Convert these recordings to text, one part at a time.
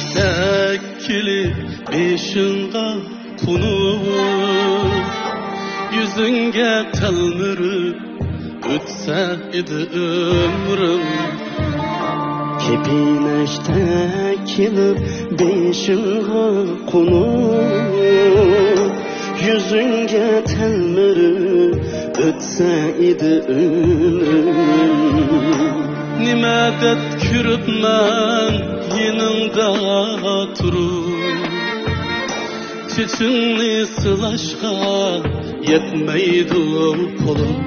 Tekili beşinga kunup yüzünge telmirip ötse idi ömrüm. Kepineşte kilip beşinga kunup yüzünge telmirip ötse idi ömrüm. Nime det kürüp men yanında turup çeçinni sılaşka yetmeydi kolum.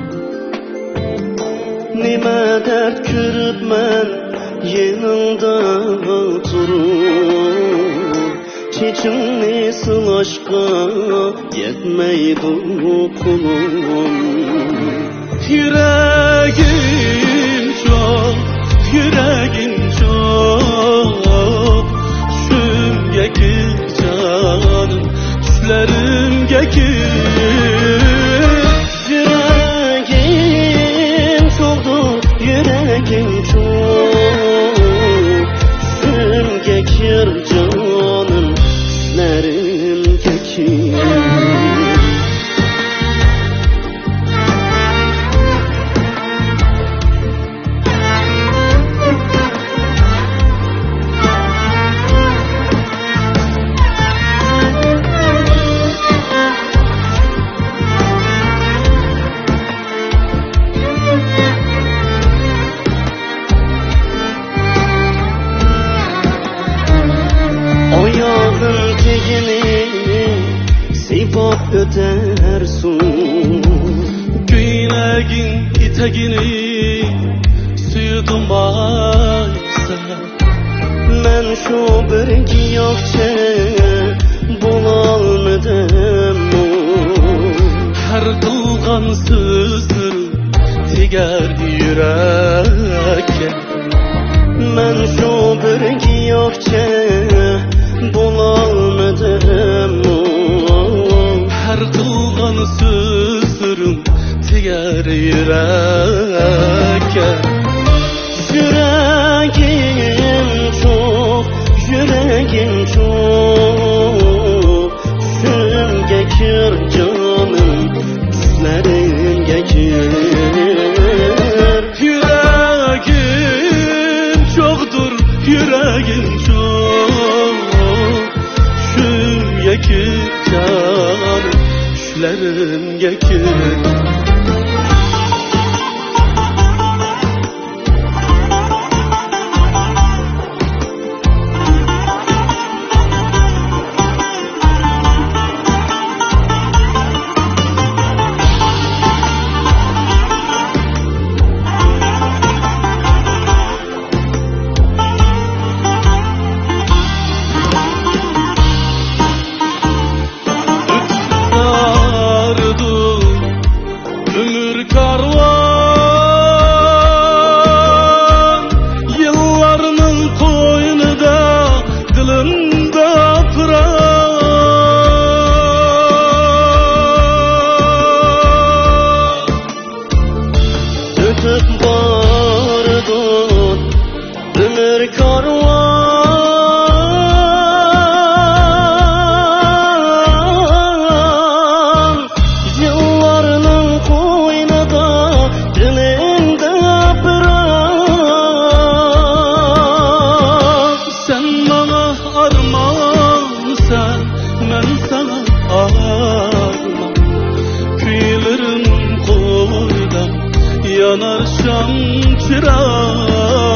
Nime dert kürüp men yanında turup çeçinni sılaşka yetmeydi kolum. Yüreğim çok, yüreğim çok, şümge gir canım, düşlerimge gir. Yüreğim çoktur, yüreğim çok, şümge gir canım, düşlerimge gir. Sipop ötersun Güynegin itegini suyudumaysa men şu bir giyokçe bulalmadım. Her kılgan sözür teger yürekke. Men şu bir giyokçe bulalmadım. Her kılgan sözürüm teger yürekke. Yüreğim çok, yüreğim çok, şümge kir canım, düşlerimge gir. Yüreğim çoktur, yüreğim çok, şümge kir canım, düşlerimge gir. Ömür karvan yıllarının koynunda dilimde pırar. Ötüp bardın ömür karvan yıllarının koynunda dilimde pırar. Sen bana armağansan, ben sana armağan. Kıyılırım koyda, yanar şam çırağı.